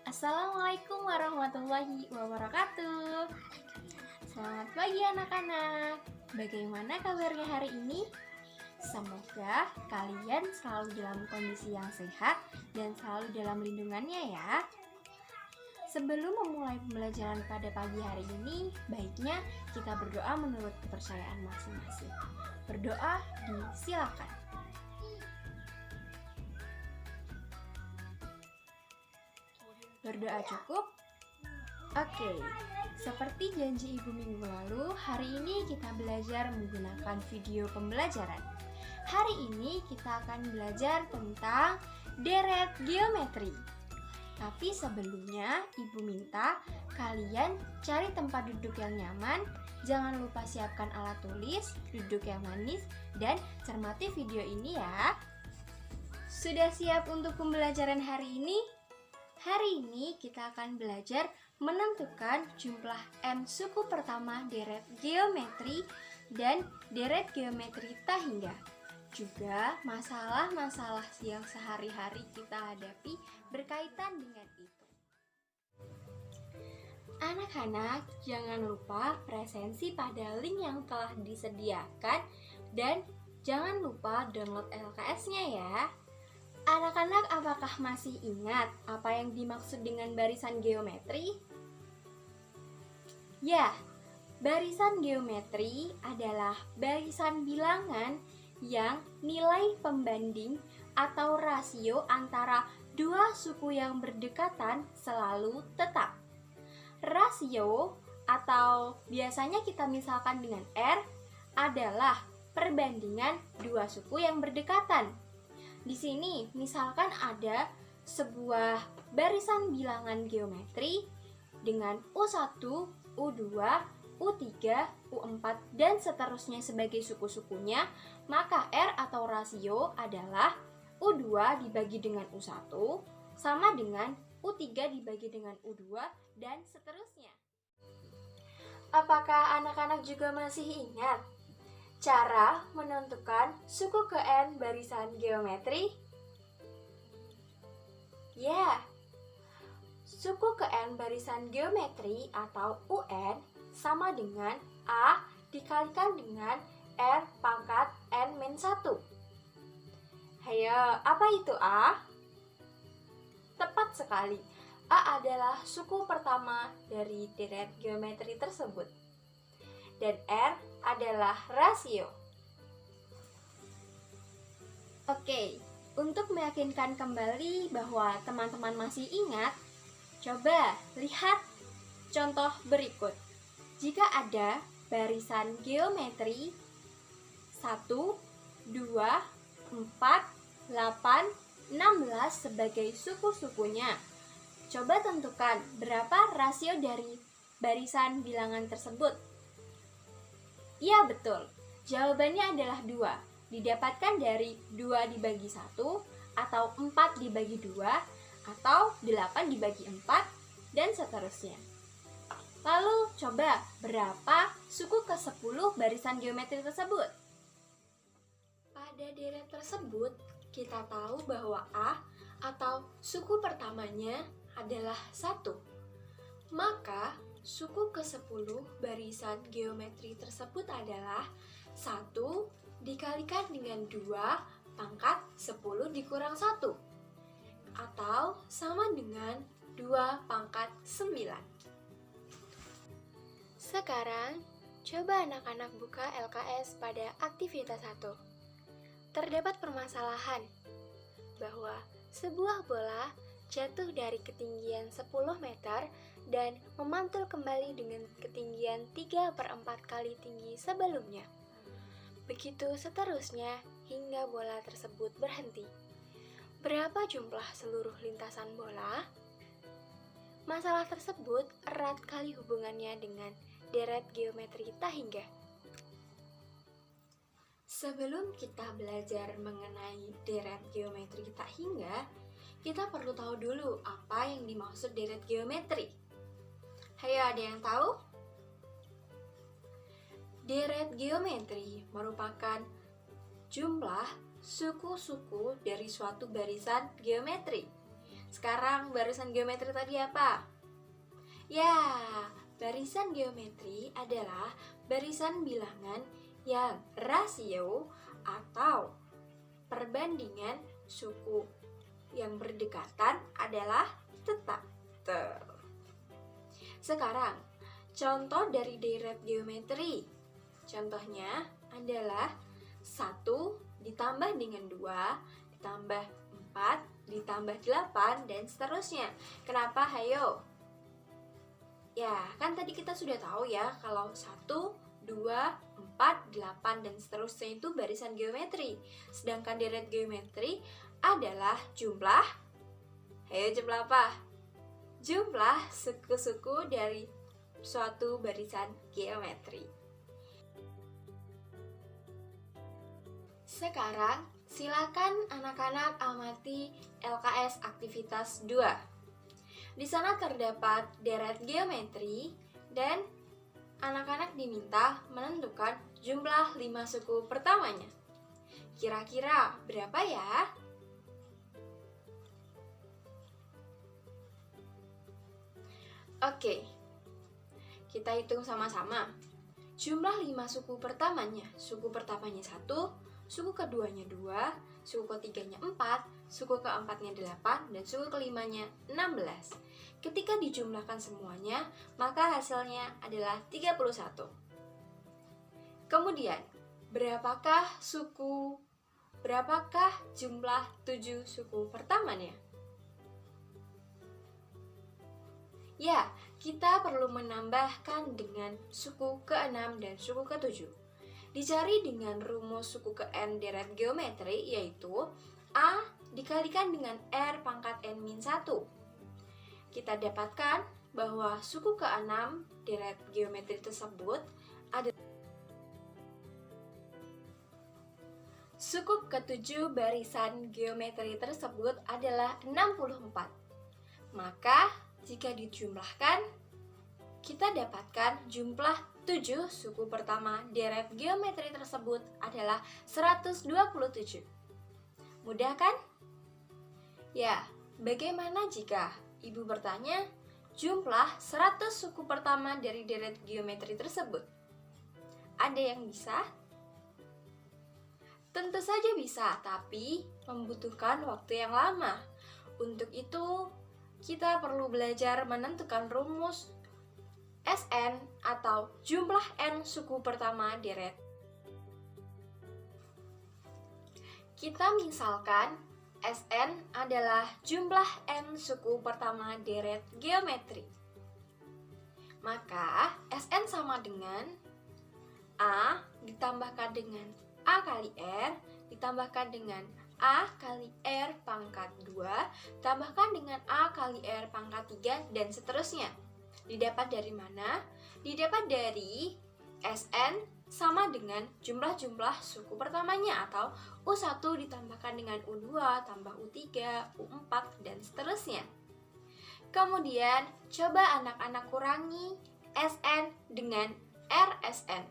Assalamualaikum warahmatullahi wabarakatuh. Selamat pagi anak-anak. Bagaimana kabarnya hari ini? Semoga kalian selalu dalam kondisi yang sehat dan selalu dalam lindungannya ya. Sebelum memulai pembelajaran pada pagi hari ini, baiknya kita berdoa menurut kepercayaan masing-masing. Berdoa disilakan. Berdoa cukup? Oke, seperti janji ibu minggu lalu, hari ini kita belajar menggunakan video pembelajaran. Hari ini kita akan belajar tentang deret geometri. Tapi sebelumnya, ibu minta kalian cari tempat duduk yang nyaman, jangan lupa siapkan alat tulis, duduk yang manis, dan cermati video ini ya. Sudah siap untuk pembelajaran hari ini? Hari ini kita akan belajar menentukan jumlah n suku pertama deret geometri dan deret geometri tak hingga. Juga masalah-masalah yang sehari-hari kita hadapi berkaitan dengan itu. Anak-anak, jangan lupa presensi pada link yang telah disediakan dan jangan lupa download LKS-nya ya. Anak-anak, apakah masih ingat apa yang dimaksud dengan barisan geometri? Ya, barisan geometri adalah barisan bilangan yang nilai pembanding atau rasio antara dua suku yang berdekatan selalu tetap. Rasio atau biasanya kita misalkan dengan R adalah perbandingan dua suku yang berdekatan. Di sini misalkan ada sebuah barisan bilangan geometri dengan U1, U2, U3, U4, dan seterusnya sebagai suku-sukunya, maka R atau rasio adalah U2 dibagi dengan U1 sama dengan U3 dibagi dengan U2 dan seterusnya. Apakah anak-anak juga masih ingat cara menentukan suku ke N barisan geometri? Ya, suku ke N barisan geometri atau UN sama dengan A dikalikan dengan R pangkat N-1. Hayo, apa itu A? Tepat sekali, A adalah suku pertama dari deret geometri tersebut. Dan R adalah rasio. Oke, untuk meyakinkan kembali bahwa teman-teman masih ingat, coba lihat contoh berikut. Jika ada barisan geometri 1, 2, 4, 8, 16 sebagai suku-sukunya, coba tentukan berapa rasio dari barisan bilangan tersebut. Iya betul, jawabannya adalah 2, didapatkan dari 2 dibagi 1, atau 4 dibagi 2, atau 8 dibagi 4, dan seterusnya. Lalu coba berapa suku ke-10 barisan geometri tersebut? Pada deret tersebut, kita tahu bahwa A atau suku pertamanya adalah 1. Maka suku ke-10 barisan geometri tersebut adalah 1 dikalikan dengan 2 pangkat 10 dikurang 1, atau sama dengan 2 pangkat 9. Sekarang, coba anak-anak buka LKS pada aktivitas 1. Terdapat permasalahan bahwa sebuah bola jatuh dari ketinggian 10 meter dan memantul kembali dengan ketinggian 3/4 kali tinggi sebelumnya. Begitu seterusnya hingga bola tersebut berhenti. Berapa jumlah seluruh lintasan bola? Masalah tersebut erat kali hubungannya dengan deret geometri tak hingga. Sebelum kita belajar mengenai deret geometri tak hingga, kita perlu tahu dulu apa yang dimaksud deret geometri. Hayo, ada yang tahu? Deret geometri merupakan jumlah suku-suku dari suatu barisan geometri. Sekarang barisan geometri tadi apa? Ya, barisan geometri adalah barisan bilangan yang rasio atau perbandingan suku yang berdekatan adalah tetap. Sekarang, contoh dari deret geometri. Contohnya adalah 1 ditambah dengan 2, ditambah 4, ditambah 8, dan seterusnya. Kenapa? Hayo. Ya, kan tadi kita sudah tahu ya, kalau 1, 2, 4, 8, dan seterusnya itu barisan geometri. Sedangkan deret geometri adalah jumlah, hayo jumlah apa? Jumlah suku-suku dari suatu barisan geometri. Sekarang, silakan anak-anak amati LKS aktivitas 2. Di sana terdapat deret geometri dan anak-anak diminta menentukan jumlah 5 suku pertamanya. Kira-kira berapa ya? Oke, kita hitung sama-sama. Jumlah 5 suku pertamanya 1, suku keduanya 2, suku ketiganya 4, suku keempatnya 8, dan suku kelimanya 16. Ketika dijumlahkan semuanya, maka hasilnya adalah 31. Kemudian, berapakah jumlah 7 suku pertamanya? Ya, kita perlu menambahkan dengan suku ke-6 dan suku ke-7. Dicari dengan rumus suku ke-n deret geometri, yaitu A dikalikan dengan R pangkat n-1. Kita dapatkan bahwa suku ke-6 deret geometri tersebut adalah suku ke-7 barisan geometri tersebut adalah 64. Maka jika dijumlahkan, kita dapatkan jumlah 7 suku pertama deret geometri tersebut adalah 127. Mudah kan? Ya, bagaimana jika Ibu bertanya jumlah 100 suku pertama dari deret geometri tersebut? Ada yang bisa? Tentu saja bisa, tapi membutuhkan waktu yang lama. Untuk itu, kita perlu belajar menentukan rumus Sn atau jumlah n suku pertama deret. Kita misalkan Sn adalah jumlah n suku pertama deret geometri. Maka Sn sama dengan A ditambahkan dengan A kali R ditambahkan dengan A kali R pangkat 2 tambahkan dengan A kali R pangkat 3 dan seterusnya. Didapat dari mana? Didapat dari Sn sama dengan jumlah-jumlah suku pertamanya atau U1 ditambahkan dengan U2 tambah U3, U4 dan seterusnya. Kemudian coba anak-anak kurangi Sn dengan Rsn.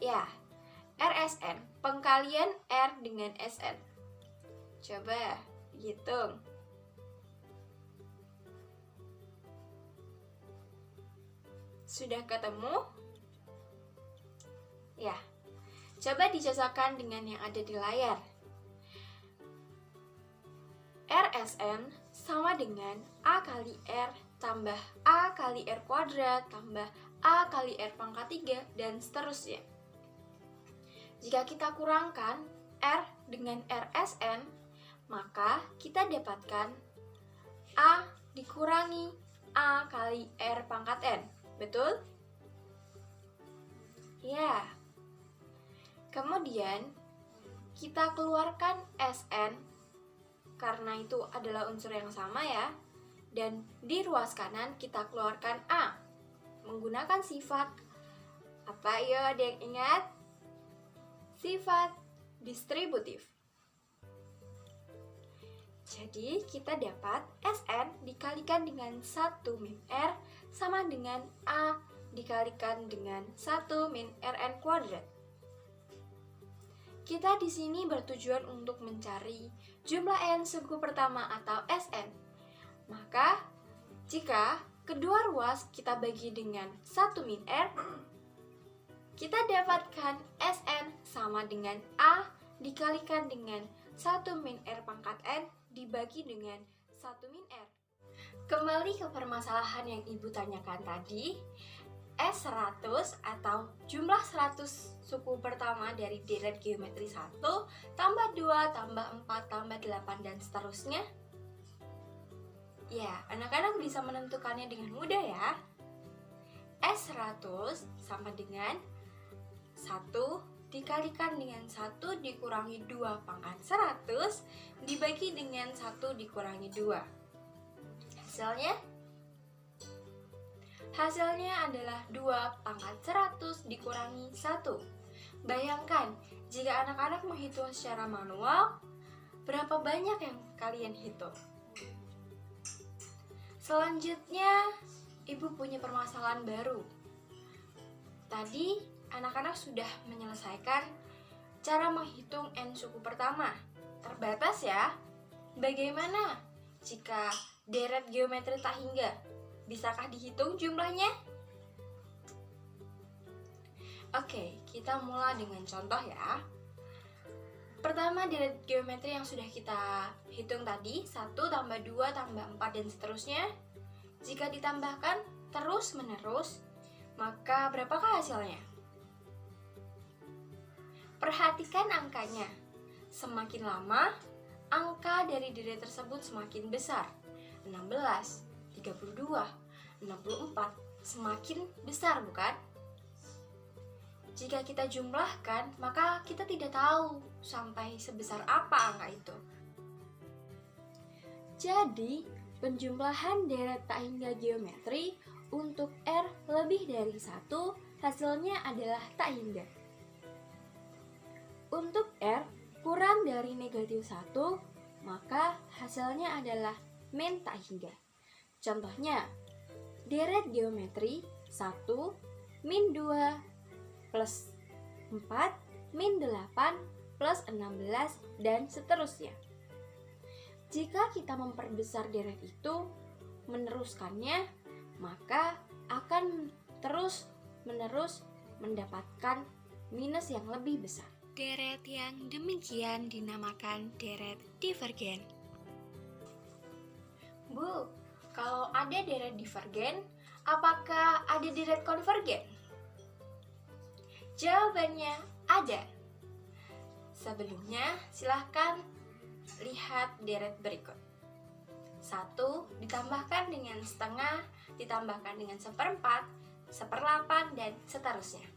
Ya, Rsn, pengkalian R dengan Sn. Coba hitung. Sudah ketemu? Ya, coba dicocokkan dengan yang ada di layar. Rsn sama dengan A kali R tambah A kali R kuadrat tambah A kali R pangkat 3 dan seterusnya. Jika kita kurangkan R dengan Rsn, maka kita dapatkan A dikurangi A kali R pangkat N. Betul? Ya. Kemudian, kita keluarkan Sn, karena itu adalah unsur yang sama ya. Dan di ruas kanan kita keluarkan A. Menggunakan sifat, apa ya ada yang ingat? Sifat distributif. Jadi kita dapat Sn dikalikan dengan 1 min R sama dengan A dikalikan dengan 1 min Rn kuadrat. Kita di sini bertujuan untuk mencari jumlah n suku pertama atau Sn. Maka, jika kedua ruas kita bagi dengan 1 min R, kita dapatkan Sn sama dengan A dikalikan dengan 1 min R pangkat N dibagi dengan 1 min R. Kembali ke permasalahan yang Ibu tanyakan tadi, S100 atau jumlah 100 suku pertama dari deret geometri 1 tambah 2 tambah 4 tambah 8 dan seterusnya. Ya, anak-anak bisa menentukannya dengan mudah ya. S100 sama dengan 1 dikalikan dengan 1 dikurangi 2 pangkat 100 dibagi dengan 1 dikurangi 2. Hasilnya adalah 2 pangkat 100 dikurangi 1. Bayangkan, jika anak-anak menghitung secara manual, berapa banyak yang kalian hitung? Selanjutnya, Ibu punya permasalahan baru. Tadi, anak-anak sudah menyelesaikan cara menghitung N suku pertama. Terbatas ya. Bagaimana jika deret geometri tak hingga? Bisakah dihitung jumlahnya? Oke, kita mulai dengan contoh ya. Pertama, deret geometri yang sudah kita hitung tadi, 1 tambah 2 tambah 4 dan seterusnya. Jika ditambahkan terus-menerus, maka berapakah hasilnya? Perhatikan angkanya. Semakin lama, angka dari deret tersebut semakin besar. 16, 32, 64, semakin besar bukan? Jika kita jumlahkan, maka kita tidak tahu sampai sebesar apa angka itu. Jadi, penjumlahan deret tak hingga geometri untuk R lebih dari 1, hasilnya adalah tak hingga. Untuk R kurang dari negatif 1, maka hasilnya adalah min tak hingga. Contohnya, deret geometri 1, min 2, plus 4, min 8, plus 16, dan seterusnya. Jika kita memperbesar deret itu, meneruskannya, maka akan terus-menerus mendapatkan minus yang lebih besar. Deret yang demikian dinamakan deret divergen. Bu, kalau ada deret divergen, apakah ada deret konvergen? Jawabannya ada. Sebelumnya, silahkan lihat deret berikut. 1 ditambahkan dengan setengah, ditambahkan dengan seperempat, seperlapan, dan seterusnya.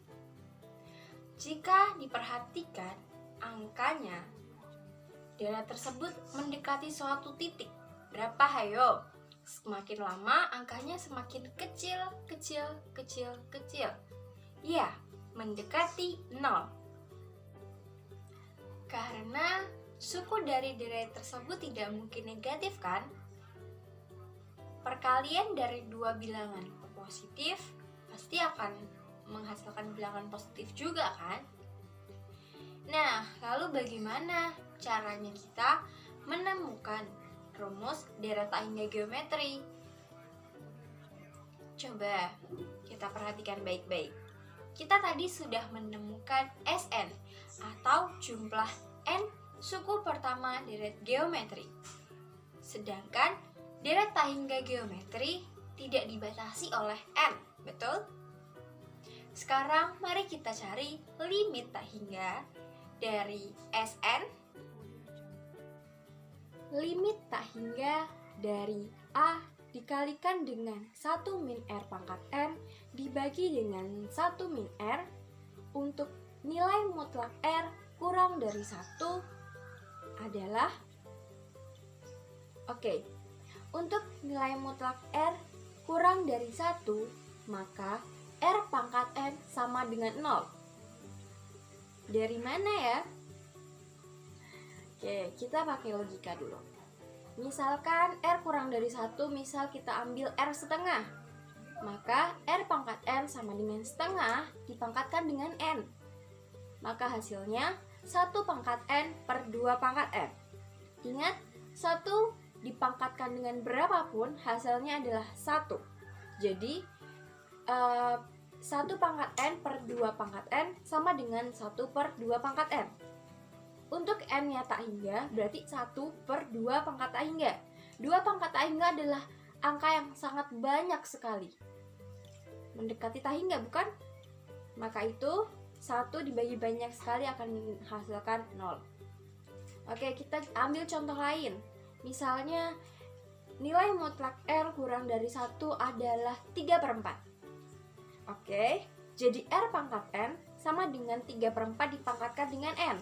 Jika diperhatikan angkanya, deret tersebut mendekati suatu titik. Berapa hayo? Semakin lama angkanya semakin kecil. Ya, mendekati 0. Karena suku dari deret tersebut tidak mungkin negatif kan? Perkalian dari dua bilangan positif pasti akan menghasilkan bilangan positif juga kan? Nah, lalu bagaimana caranya kita menemukan rumus deret tak hingga geometri? Coba kita perhatikan baik-baik. Kita tadi sudah menemukan Sn atau jumlah N suku pertama deret geometri. Sedangkan deret tak hingga geometri tidak dibatasi oleh N, betul? Sekarang mari kita cari limit tak hingga dari Sn. Limit tak hingga dari A dikalikan dengan 1 min R pangkat N dibagi dengan 1 min R untuk nilai mutlak R kurang dari 1 adalah untuk nilai mutlak R kurang dari 1, maka R pangkat N sama dengan 0. Dari mana ya? Kita pakai logika dulu. Misalkan R kurang dari 1, misal kita ambil R setengah. Maka R pangkat N sama dengan setengah dipangkatkan dengan N. Maka hasilnya 1 pangkat N per 2 pangkat N. Ingat, 1 dipangkatkan dengan berapapun hasilnya adalah 1. Jadi 1 pangkat n per 2 pangkat n sama dengan 1 per 2 pangkat n. Untuk n-nya tak hingga berarti 1 per 2 pangkat tak hingga. 2 pangkat tak hingga adalah angka yang sangat banyak sekali, mendekati tak hingga, bukan? Maka itu 1 dibagi banyak sekali akan menghasilkan 0. Oke, kita ambil contoh lain. Misalnya nilai mutlak R kurang dari 1 adalah 3/4. Oke, jadi R pangkat N sama dengan 3/4 dipangkatkan dengan N,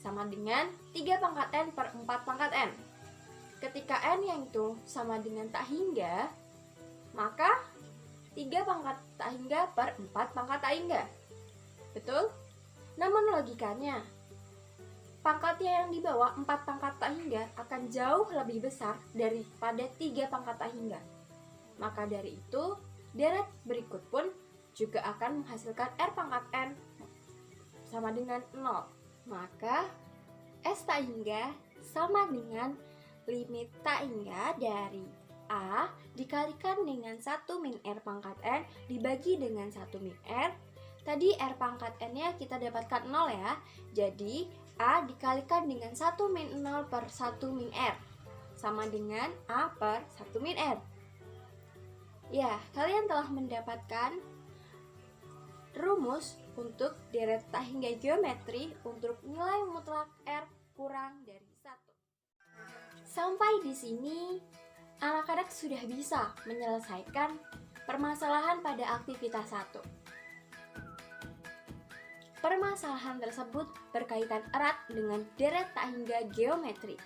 sama dengan 3 pangkat N per 4 pangkat N. Ketika N yang itu sama dengan tak hingga, maka 3 pangkat tak hingga per 4 pangkat tak hingga. Betul? Namun logikanya, pangkatnya yang di bawah 4 pangkat tak hingga akan jauh lebih besar daripada 3 pangkat tak hingga. Maka dari itu, deret berikut pun juga akan menghasilkan R pangkat N sama dengan 0. Maka S tak hingga sama dengan limit tak hingga dari A dikalikan dengan 1 min R pangkat N dibagi dengan 1 min R. Tadi R pangkat N-nya kita dapatkan 0 ya. Jadi A dikalikan dengan 1 min 0 per 1 min R sama dengan A per 1 min R. Ya, kalian telah mendapatkan rumus untuk deret tak hingga geometri untuk nilai mutlak R kurang dari 1. Sampai di sini, anak-anak sudah bisa menyelesaikan permasalahan pada aktivitas 1. Permasalahan tersebut berkaitan erat dengan deret tak hingga geometri.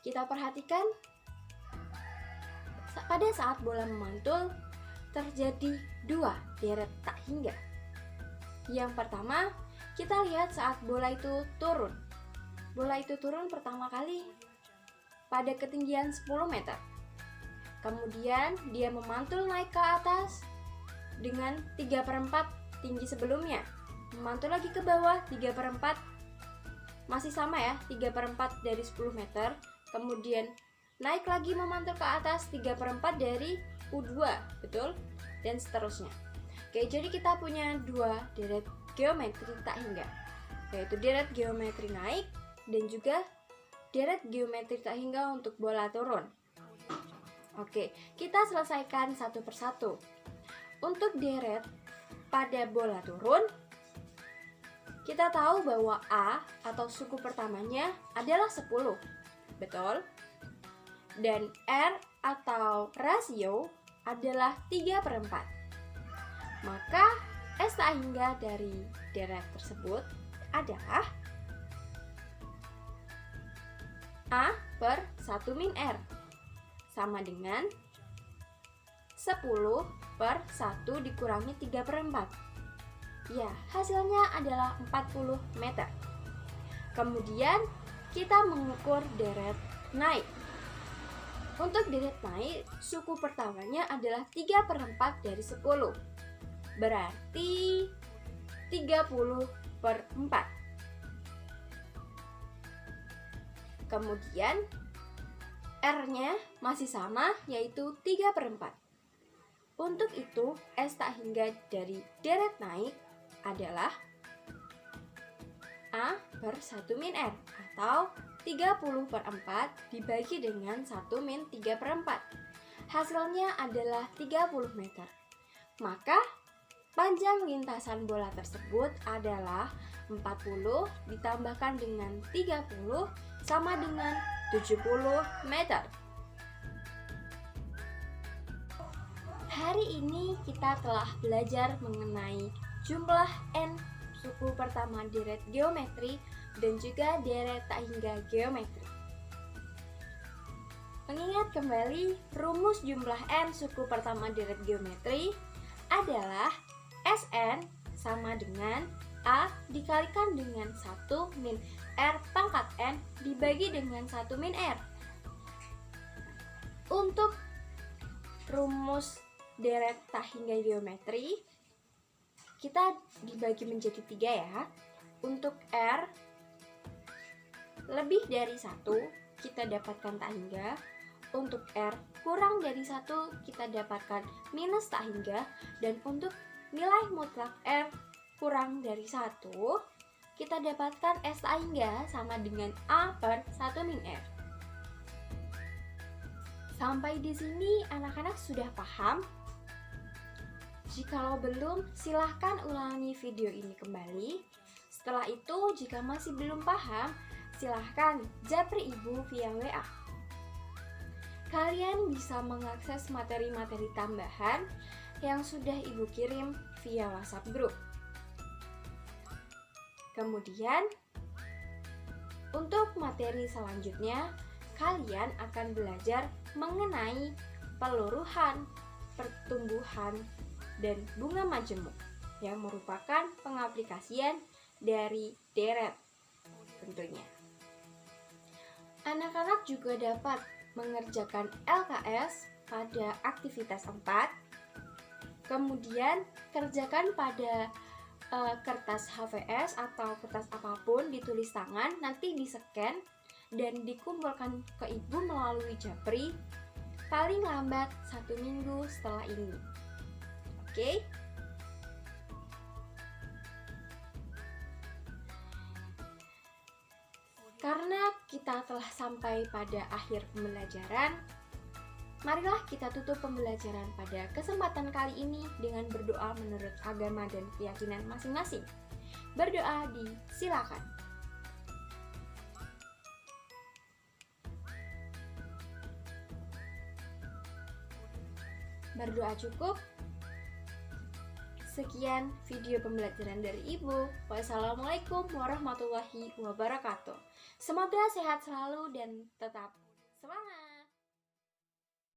Kita perhatikan, pada saat bola memantul, terjadi 2 deret tak hingga. Yang pertama, kita lihat saat bola itu turun. Bola itu turun pertama kali pada ketinggian 10 meter. Kemudian dia memantul naik ke atas dengan 3/4 tinggi sebelumnya, memantul lagi ke bawah 3/4, masih sama ya, 3/4 dari 10 meter, kemudian naik lagi memantul ke atas 3/4 dari U2, betul? Dan seterusnya. Oke, jadi kita punya 2 deret geometri tak hingga, yaitu deret geometri naik dan juga deret geometri tak hingga untuk bola turun. Oke, kita selesaikan satu persatu. Untuk deret pada bola turun, kita tahu bahwa A atau suku pertamanya adalah 10, betul? Dan R atau rasio adalah 3/4. Maka S tak hingga dari deret tersebut adalah A per 1 min R sama dengan 10 per 1 dikurangi 3/4. Ya, hasilnya adalah 40 meter. Kemudian kita mengukur deret naik. Untuk deret naik, suku pertamanya adalah 3/4 dari 10. Berarti 30/4. Kemudian R-nya masih sama, yaitu 3/4. Untuk itu, S tak hingga dari deret naik adalah A per 1 min R atau 30/4 dibagi dengan 1 min 3/4. Hasilnya adalah 30 meter. Maka panjang lintasan bola tersebut adalah 40 ditambahkan dengan 30 sama dengan 70 meter. Hari ini kita telah belajar mengenai jumlah N suku pertama deret geometri dan juga deret tak hingga geometri. Mengingat kembali, rumus jumlah N suku pertama deret geometri adalah Sn sama dengan A dikalikan dengan 1 min R pangkat N dibagi dengan 1 min R. Untuk rumus deret tak hingga geometri, kita dibagi menjadi 3 ya. Untuk R lebih dari 1, kita dapatkan tak hingga. Untuk R kurang dari 1, kita dapatkan minus tak hingga. Dan untuk nilai mutlak R kurang dari 1, kita dapatkan S tak hingga sama dengan A per 1 min R. Sampai di sini anak-anak sudah paham? Jikalau belum, silahkan ulangi video ini kembali. Setelah itu, jika masih belum paham, silahkan japri ibu via WA. Kalian bisa mengakses materi-materi tambahan yang sudah ibu kirim via WhatsApp group. Kemudian, untuk materi selanjutnya, kalian akan belajar mengenai peluruhan, pertumbuhan, dan bunga majemuk yang merupakan pengaplikasian dari deret tentunya. Anak-anak juga dapat mengerjakan LKS pada aktivitas 4. Kemudian kerjakan pada kertas HVS atau kertas apapun ditulis tangan, nanti di-scan dan dikumpulkan ke ibu melalui japri paling lambat 1 minggu setelah ini. Oke? Karena kita telah sampai pada akhir pembelajaran, marilah kita tutup pembelajaran pada kesempatan kali ini dengan berdoa menurut agama dan keyakinan masing-masing. Berdoa disilakan. Berdoa cukup. Sekian video pembelajaran dari Ibu. Wassalamualaikum warahmatullahi wabarakatuh. Semoga sehat selalu dan tetap